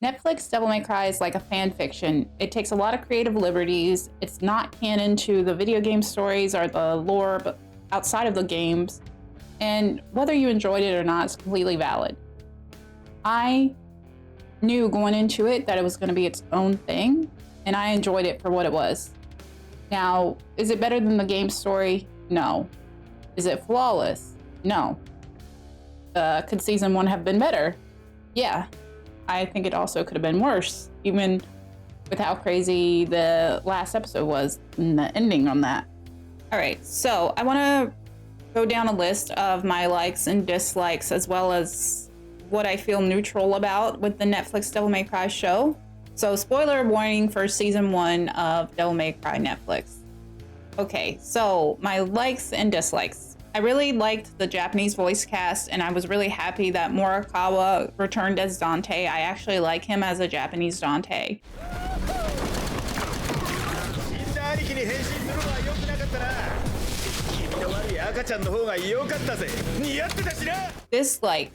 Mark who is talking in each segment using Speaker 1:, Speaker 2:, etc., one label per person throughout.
Speaker 1: Netflix Devil May Cry is like a fan fiction. It takes a lot of creative liberties. It's not canon to the video game stories or the lore, but outside of the games. And whether you enjoyed it or not is completely valid. I knew going into it that it was going to be its own thing, and I enjoyed it for what it was. Now, is it better than the game story? No. Is it flawless? No. Could season 1 have been better? Yeah. I think it also could have been worse, even with how crazy the last episode was and the ending on that. All right, so I want to go down a list of my likes and dislikes, as well as what I feel neutral about with the Netflix Devil May Cry show. So spoiler warning for season 1 of Devil May Cry Netflix. Okay, so my likes and dislikes. I really liked the Japanese voice cast, and I was really happy that Morikawa returned as Dante. I actually like him as a Japanese Dante. Dislike.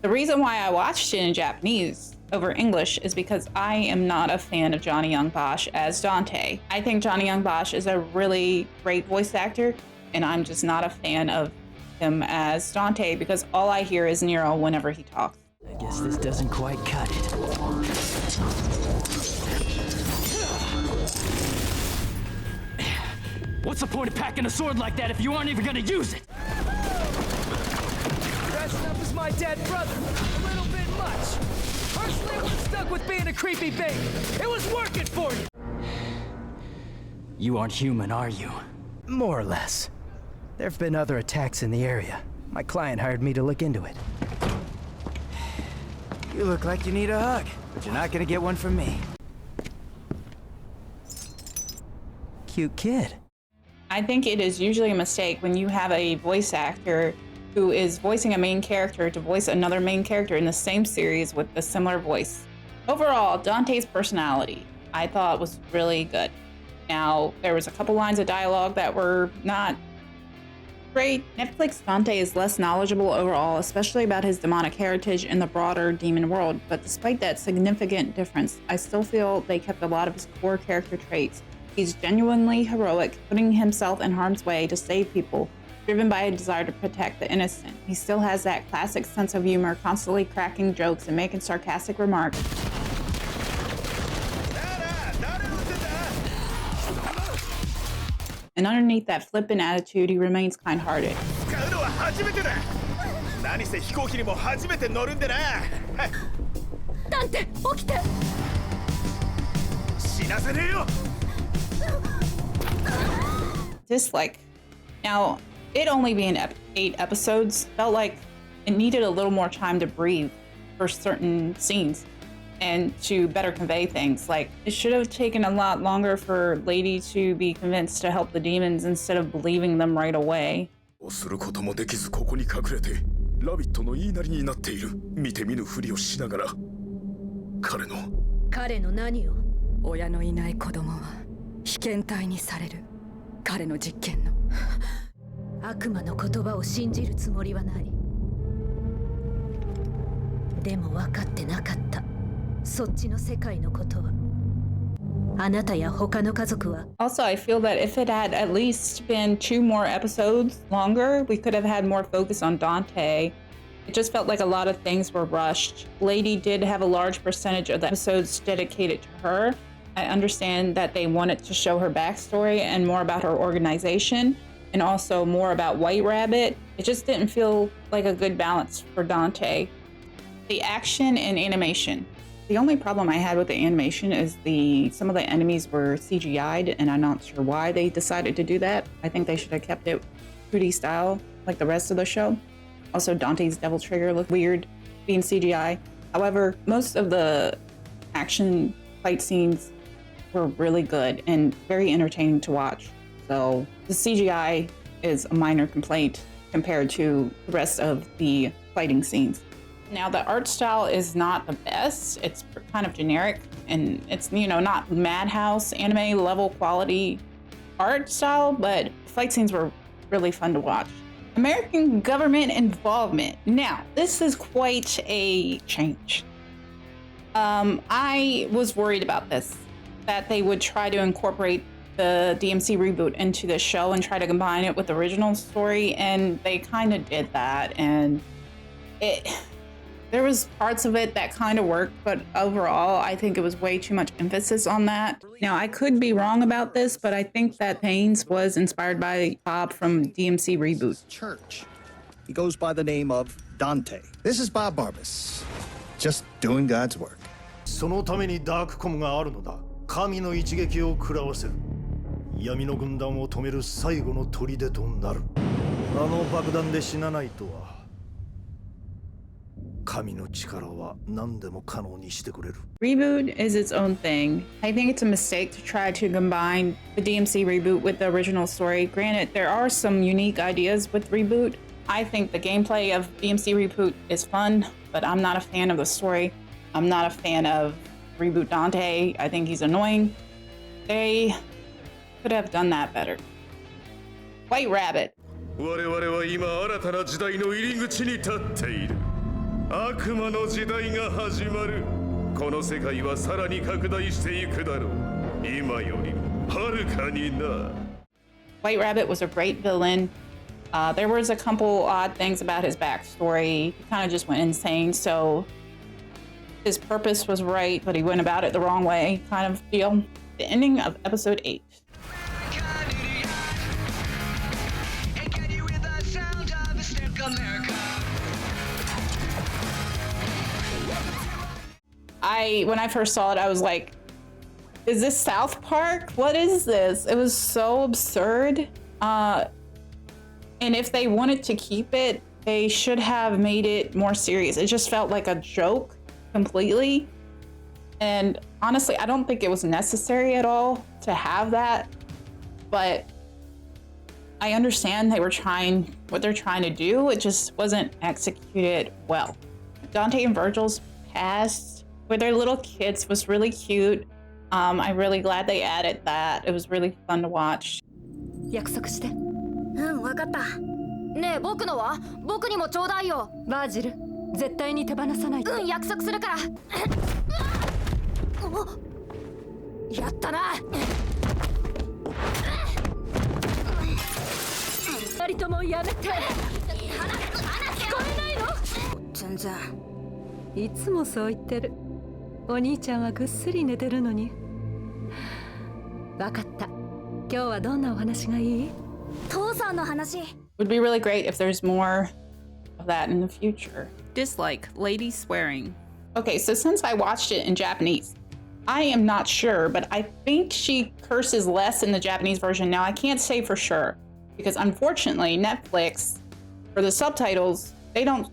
Speaker 1: The reason why I watched it in Japanese over English is because I am not a fan of Johnny Young Bosch as Dante. I think Johnny Young Bosch is a really great voice actor, and I'm just not a fan of him as Dante because all I hear is Nero whenever he talks.
Speaker 2: I guess this doesn't quite cut it. What's the point of packing a sword like that if you aren't even gonna use it?
Speaker 3: Dressing up as my dead brother, a little bit much. Personally, I'm stuck with being a creepy baby. It was working for you.
Speaker 2: You aren't human, are you?
Speaker 4: More or less. There have been other attacks in the area. My client hired me to look into it. You look like you need a hug, but you're not gonna get one from me. Cute kid.
Speaker 1: I think it is usually a mistake when you have a voice actor who is voicing a main character to voice another main character in the same series with a similar voice. Overall, Dante's personality, I thought was really good. Now, there was a couple lines of dialogue that were not great. Netflix Dante is less knowledgeable overall, especially about his demonic heritage in the broader demon world, but despite that significant difference, I still feel they kept a lot of his core character traits. He's genuinely heroic, putting himself in harm's way to save people, driven by a desire to protect the innocent. He still has that classic sense of humor, constantly cracking jokes and making sarcastic remarks. And underneath that flippant attitude, he remains kind-hearted.
Speaker 5: Dante, 起きて!
Speaker 1: Dislike. Now, it only being 8 episodes felt like it needed a little more time to breathe for certain scenes and to better convey things. Like, it should have taken a lot longer for Lady to be convinced to help the demons instead of believing them right away.
Speaker 6: ラビットの言いなりになっている。見て見ぬふりをしながら
Speaker 5: 彼の何を？親のいない子供は被験体にされる。彼の実験の悪魔の言葉を信じるつもりはない。でも分かってなかった。そっちの世界のことは。あなたや他の家族は。
Speaker 1: Also, I feel that if it had at least been 2 more episodes longer, we could have had more focus on Dante. It just felt like a lot of things were rushed. Lady did have a large percentage of the episodes dedicated to her. I understand that they wanted to show her backstory and more about her organization, and also more about White Rabbit. It just didn't feel like a good balance for Dante. The action and animation. The only problem I had with the animation is some of the enemies were CGI'd, and I'm not sure why they decided to do that. I think they should have kept it 2D style like the rest of the show. Also, Dante's Devil Trigger looked weird being CGI. However, most of the action fight scenes were really good and very entertaining to watch. So the CGI is a minor complaint compared to the rest of the fighting scenes. Now, the art style is not the best. It's kind of generic, and it's, not Madhouse anime level quality art style, but fight scenes were really fun to watch. American government involvement. Now, this is quite a change. I was worried about this, that they would try to incorporate the DMC reboot into the show and try to combine it with the original story, and they kind of did that, and there was parts of it that kind of worked, but overall I think it was way too much emphasis on that. Now, I could be wrong about this, but I think that Pains was inspired by Bob from DMC reboot.
Speaker 7: Church. He goes by the name of Dante. This is Bob Barbas, just doing God's work.
Speaker 8: そのためにダークコムがあるのだ。神の一撃を食らわせる。闇の軍団を止める最後の砦となる。あの爆弾で死なないとは。神の力は何でも可能にしてくれる。
Speaker 1: Reboot is its own thing. I think it's a mistake to try to combine the DMC reboot with the original story. Granted, there are some unique ideas with Reboot. I think the gameplay of DMC Reboot is fun, but I'm not a fan of the story. I'm not a fan of Reboot Dante. I think he's annoying. They could have done that better. White Rabbit.
Speaker 6: 我々は今新たな時代の入り口に立っている。悪魔の時代が始まる。この世界はさらに拡大していくだろう。今よりもはるかにな。
Speaker 1: White Rabbit was a great villain. There was a couple odd things about his backstory. He kind of just went insane, so his purpose was right, but he went about it the wrong way, kind of deal. The ending of episode 8. When I first saw it, I was like, is this South Park? What is this? It was so absurd. And if they wanted to keep it, they should have made it more serious. It just felt like a joke completely. And honestly, I don't think it was necessary at all to have that. But I understand what they're trying to do. It just wasn't executed well. Dante and Virgil's past with their little kids was really cute. I'm really glad they added that. It was really fun to watch.
Speaker 5: 約束して。
Speaker 9: 分かった。ねえ、僕のは？僕にもちょうだいよ。
Speaker 5: バージル、絶対に手放さないと。
Speaker 9: 約束するから。やったな。
Speaker 5: 二人ともやめて。聞こえないの？
Speaker 9: 全然。
Speaker 5: いつもそう言ってる。お兄ちゃんはぐっすり寝てるのに。わかった。今日はどんなお話がいい？
Speaker 9: 父さんの話。
Speaker 1: Would be really great if there's more of that in the future. Dislike, lady swearing. Okay, so since I watched it in Japanese, I am not sure, but I think she curses less in the Japanese version. Now, I can't say for sure because unfortunately, Netflix, for the subtitles, they don't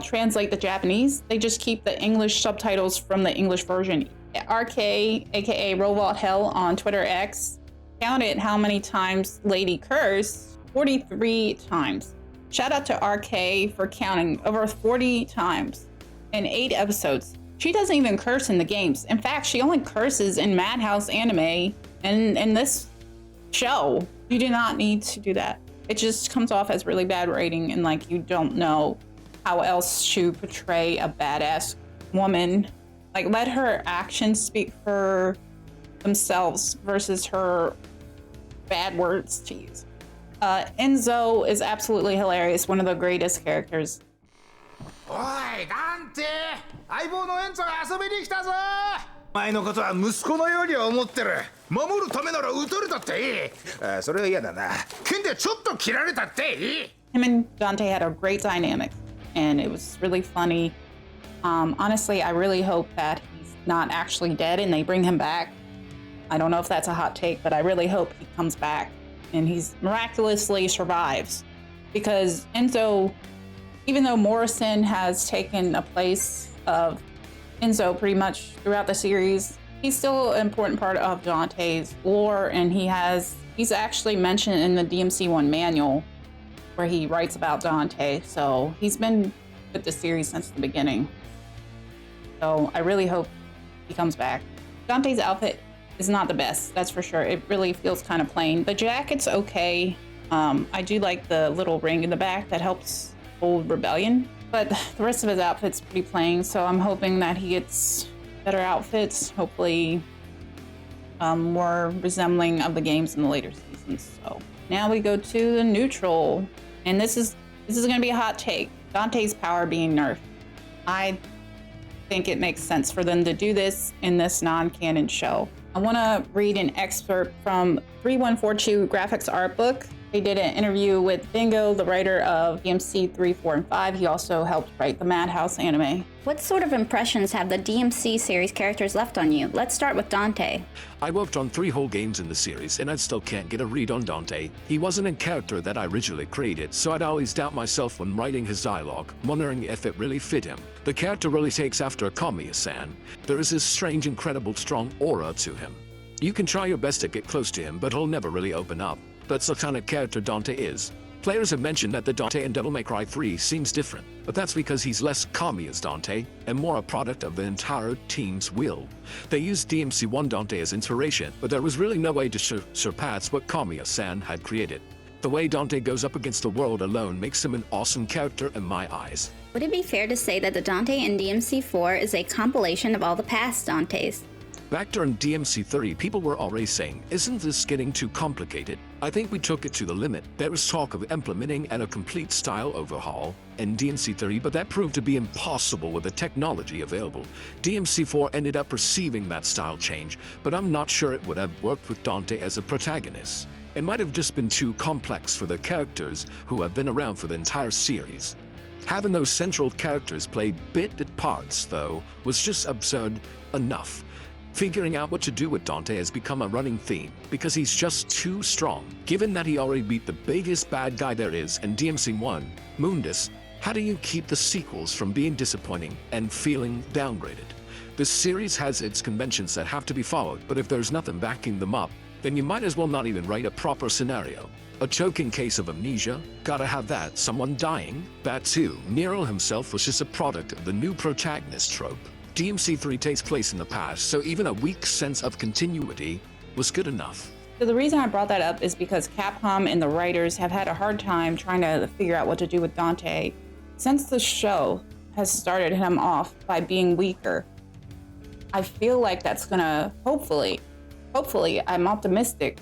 Speaker 1: translate the Japanese. They just keep the English subtitles from the English version. RK, aka Robot Hell on Twitter X, counted how many times Lady cursed. 43 times. Shout out to RK for counting over 40 times in 8 episodes. She doesn't even curse in the games. In fact, she only curses in Madhouse anime and in this show. You do not need to do that. It just comes off as really bad writing and like you don't know how else to portray a badass woman. Like let her actions speak for themselves versus her bad words to use. Enzo is absolutely hilarious, one of the greatest characters.
Speaker 10: おい、ダンテ！相棒のエンゾが遊びに来たぞ！お前のことは息子のように思ってる。守るためなら撃たれたっていい。それは嫌だな。剣でちょっと切られたっていい。
Speaker 1: Him and Dante had a great dynamic, and it was really funny. Honestly, I really hope that he's not actually dead and they bring him back. I don't know if that's a hot take, but I really hope he comes back and he's miraculously survives. Because Enzo, even though Morrison has taken a place of Enzo pretty much throughout the series, he's still an important part of Dante's lore, and he's actually mentioned in the DMC 1 manual where he writes about Dante. So he's been with the series since the beginning. So I really hope he comes back. Dante's outfit is not the best, that's for sure. It really feels kind of plain. The jacket's okay. I do like the little ring in the back that helps hold rebellion, but the rest of his outfit's pretty plain, so I'm hoping that he gets better outfits, hopefully more resembling of the games in the later seasons. So now we go to the neutral, and this is going to be a hot take. Dante's power being nerfed. I think it makes sense for them to do this in this non-canon show. I want to read an excerpt from 3142 Graphics Art Book. They did an interview with Bingo, the writer of DMC 3, 4, and 5. He also helped write the Madhouse anime.
Speaker 11: What sort of impressions have the DMC series characters left on you? Let's start with Dante.
Speaker 12: I worked on 3 whole games in the series, and I still can't get a read on Dante. He wasn't a character that I originally created, so I'd always doubt myself when writing his dialogue, wondering if it really fit him. The character really takes after Kamiya-san. There is this strange, incredible, strong aura to him. You can try your best to get close to him, but he'll never really open up. That's the kind of character Dante is. Players have mentioned that the Dante in Devil May Cry 3 seems different, but that's because he's less Kami as Dante and more a product of the entire team's will. They used DMC 1 Dante as inspiration, but there was really no way to surpass what Kamiya-san had created. The way Dante goes up against the world alone makes him an awesome character in my eyes.
Speaker 11: Would it be fair to say that the Dante in DMC 4 is a compilation of all the past Dantes?
Speaker 12: Back during DMC 3, people were already saying, isn't this getting too complicated? I think we took it to the limit. There was talk of implementing a complete style overhaul in DMC 3, but that proved to be impossible with the technology available. DMC 4 ended up receiving that style change, but I'm not sure it would have worked with Dante as a protagonist. It might have just been too complex for the characters who have been around for the entire series. Having those central characters play bit parts, though, was just absurd enough. Figuring out what to do with Dante has become a running theme, because he's just too strong. Given that he already beat the biggest bad guy there is in DMC 1, Mundus, how do you keep the sequels from being disappointing and feeling downgraded? This series has its conventions that have to be followed, but if there's nothing backing them up, then you might as well not even write a proper scenario. A choking case of amnesia? Gotta have that. Someone dying? That too. Nero himself was just a product of the new protagonist trope. DMC 3 takes place in the past, so even a weak sense of continuity was good enough.
Speaker 1: So the reason I brought that up is because Capcom and the writers have had a hard time trying to figure out what to do with Dante since the show has started him off by being weaker. I feel like that's gonna, hopefully, I'm optimistic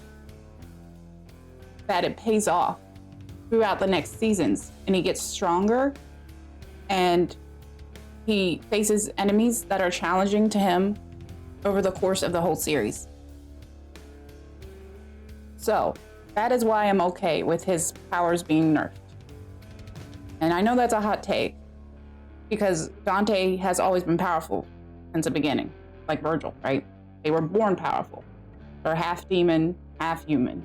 Speaker 1: that it pays off throughout the next seasons and he gets stronger and he faces enemies that are challenging to him over the course of the whole series. So that is why I'm okay with his powers being nerfed. And I know that's a hot take because Dante has always been powerful since the beginning, like Virgil, right? They were born powerful. They're half demon, half human.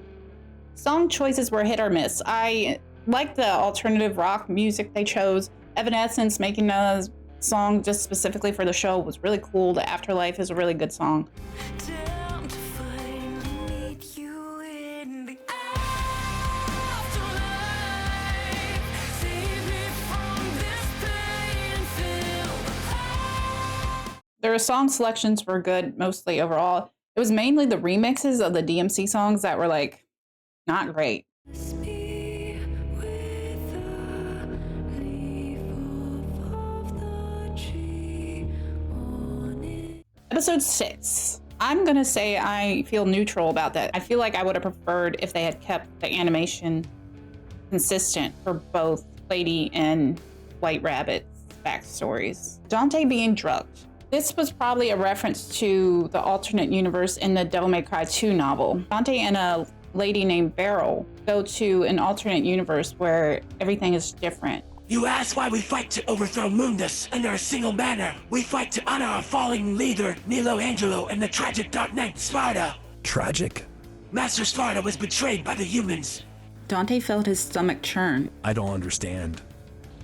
Speaker 1: Song choices were hit or miss. I like the alternative rock music they chose. Evanescence making a song just specifically for the show was really cool. The Afterlife is a really good song. Their song selections were good mostly overall. It was mainly the remixes of the DMC songs that were like not great. Episode 6. I'm gonna say I feel neutral about that. I feel like I would have preferred if they had kept the animation consistent for both Lady and White Rabbit's backstories. Dante being drugged. This was probably a reference to the alternate universe in the Devil May Cry 2 novel. Dante and a lady named Beryl go to an alternate universe where everything is different.
Speaker 13: You ask why we fight to overthrow Mundus under a single banner. We fight to honor our fallen leader, Nelo, Angelo, and the tragic Dark Knight, Sparta.
Speaker 4: Tragic?
Speaker 13: Master Sparta was betrayed by the humans.
Speaker 1: Dante felt his stomach churn.
Speaker 4: I don't understand.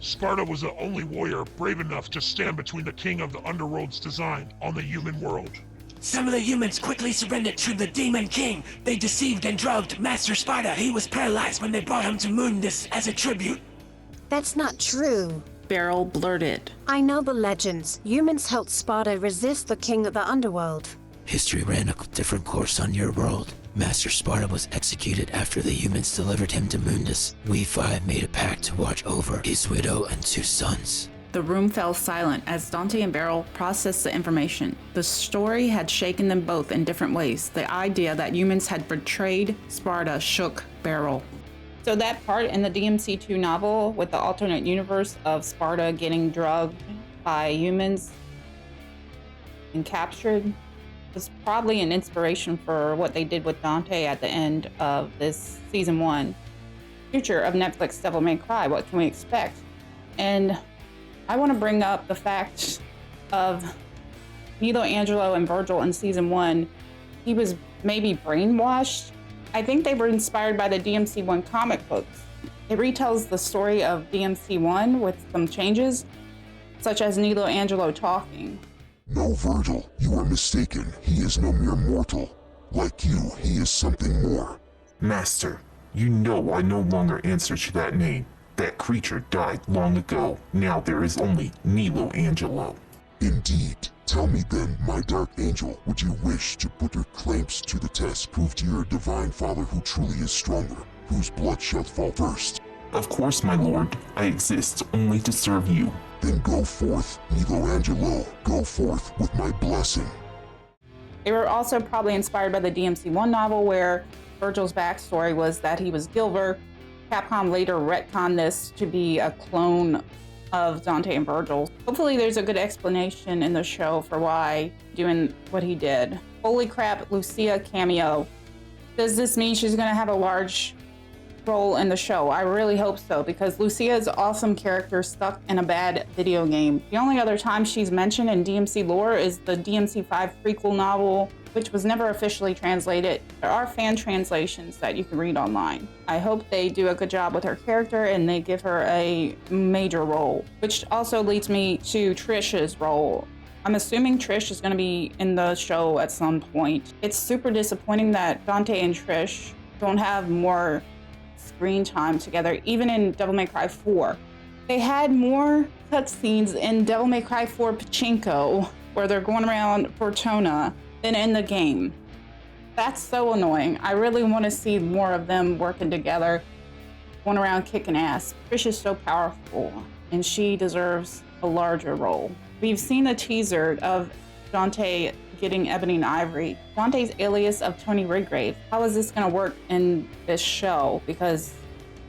Speaker 14: Sparta was the only warrior brave enough to stand between the king of the underworld's design on the human world.
Speaker 13: Some of the humans quickly surrendered to the Demon King. They deceived and drugged Master Sparta. He was paralyzed when they brought him to Mundus as a tribute.
Speaker 15: That's not true.
Speaker 1: Beryl blurted.
Speaker 15: I know the legends. Humans helped Sparta resist the king of the underworld.
Speaker 13: History ran a different course on your world. Master Sparta was executed after the humans delivered him to Mundus. We 5 made a pact to watch over his widow and 2 sons.
Speaker 1: The room fell silent as Dante and Beryl processed the information. The story had shaken them both in different ways. The idea that humans had betrayed Sparta shook Beryl. So that part in the DMC2 novel with the alternate universe of Sparta getting drugged by humans and captured was probably an inspiration for what they did with Dante at the end of this season 1. Future of Netflix Devil May Cry, what can we expect? And I want to bring up the fact of Nelo, Angelo, and Virgil in season 1. He was maybe brainwashed. I think they were inspired by the DMC1 comic books. It retells the story of DMC1 with some changes, such as Nelo, Angelo talking.
Speaker 16: No, Virgil, you are mistaken. He is no mere mortal. Like you, he is something more.
Speaker 17: Master, you know I no longer answer to that name. That creature died long ago. Now there is only Nelo Angelo.
Speaker 16: Indeed. Tell me then, my dark angel, would you wish to put your claims to the test, prove to your divine father who truly is stronger, whose blood shall fall first?
Speaker 17: Of course, my lord. I exist only to serve you.
Speaker 16: Then go forth, Nelo Angelo. Go forth with my blessing.
Speaker 1: They were also probably inspired by the DMC1 novel where Virgil's backstory was that he was Gilver. Capcom later retconned this to be a clone of Dante and Virgil. Hopefully there's a good explanation in the show for why doing what he did. Holy crap, Lucia cameo. Does this mean she's gonna have a large role in the show? I really hope so, because Lucia's awesome character stuck in a bad video game. The only other time she's mentioned in DMC lore is the DMC5 prequel novel, which was never officially translated. There are fan translations that you can read online. I hope they do a good job with her character and they give her a major role, which also leads me to Trish's role. I'm assuming Trish is going to be in the show at some point. It's super disappointing that Dante and Trish don't have more screen time together, even in Devil May Cry 4. They had more cutscenes in Devil May Cry 4 Pachinko, where they're going around Fortuna, than in the game. That's so annoying. I really want to see more of them working together, going around kicking ass. Trish is so powerful, and she deserves a larger role. We've seen a teaser of Dante getting Ebony and Ivory. Dante's alias of Tony Redgrave. How is this going to work in this show? Because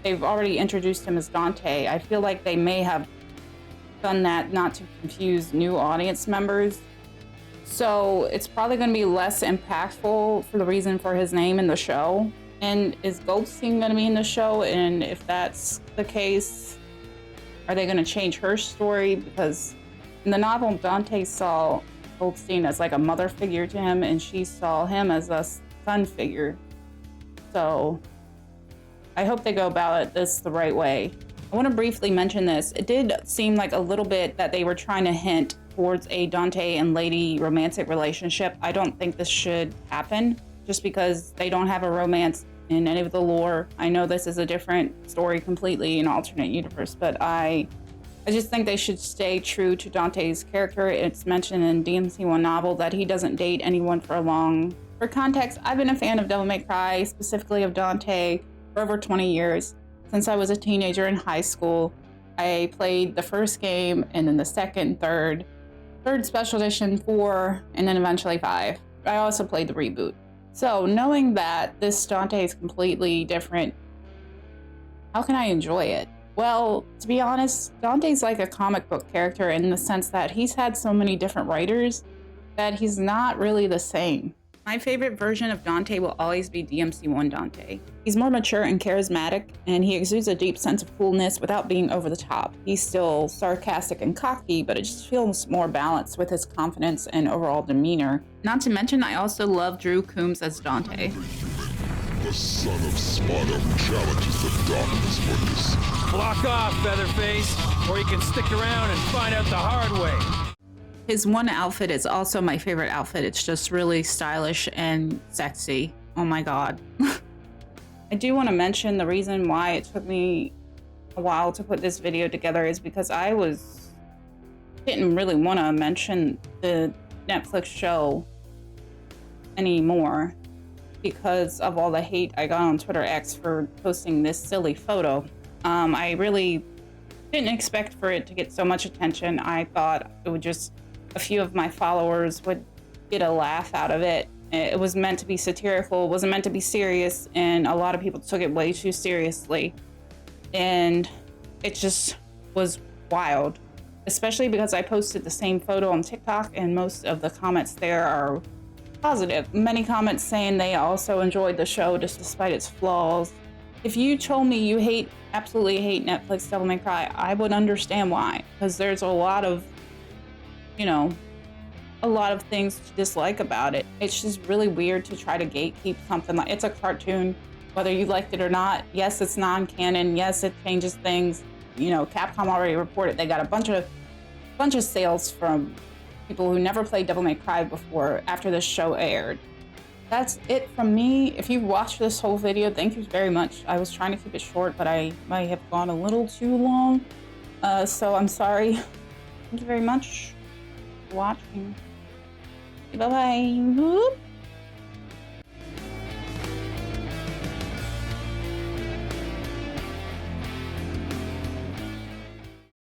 Speaker 1: they've already introduced him as Dante. I feel like they may have done that not to confuse new audience members. So it's probably going to be less impactful for the reason for his name in the show. And is Goldstein going to be in the show? And if that's the case, are they going to change her story? Because in the novel, Dante saw Goldstein as like a mother figure to him, and she saw him as a son figure. So I hope they go about this the right way. I want to briefly mention this. It did seem like a little bit that they were trying to hint towards a Dante and Lady romantic relationship. I don't think this should happen just because they don't have a romance in any of the lore. I know this is a different story completely, an alternate universe, but I just think they should stay true to Dante's character. It's mentioned in DMC1 novel that he doesn't date anyone for long. For context, I've been a fan of Devil May Cry, specifically of Dante, for over 20 years. Since I was a teenager in high school, I played the first game and then the second, third special edition, 4, and then eventually 5. I also played the reboot. So knowing that this Dante is completely different, how can I enjoy it? Well, to be honest, Dante's like a comic book character in the sense that he's had so many different writers that he's not really the same. My favorite version of Dante will always be DMC1 Dante. He's more mature and charismatic, and he exudes a deep sense of coolness without being over the top. He's still sarcastic and cocky, but it just feels more balanced with his confidence and overall demeanor. Not to mention, I also love Drew Coombs as Dante.
Speaker 16: The son of Sparta who challenges the darkness for this.
Speaker 3: Block off, Featherface, or you can stick around and find out the hard way.
Speaker 1: His one outfit is also my favorite outfit. It's just really stylish and sexy. Oh my god. I do want to mention the reason why it took me a while to put this video together is because I didn't really want to mention the Netflix show anymore because of all the hate I got on Twitter X for posting this silly photo. I really didn't expect for it to get so much attention. I thought it would just, a few of my followers would get a laugh out of it. It was meant to be satirical, it wasn't meant to be serious, and a lot of people took it way too seriously. And it just was wild, especially because I posted the same photo on TikTok and most of the comments there are positive. Many comments saying they also enjoyed the show just despite its flaws. If you told me you absolutely hate Netflix Devil May Cry, I would understand why, because there's a lot of, a lot of things to dislike about it. It's just really weird to try to gatekeep something like, it's a cartoon, whether you liked it or not. Yes, it's non-canon. Yes, it changes things. Capcom already reported they got a bunch of sales from people who never played Devil May Cry before after this show aired. That's it from me. If you've watched this whole video, thank you very much. I was trying to keep it short, but I might have gone a little too long. So I'm sorry. Thank you very much for watching. Bye-bye.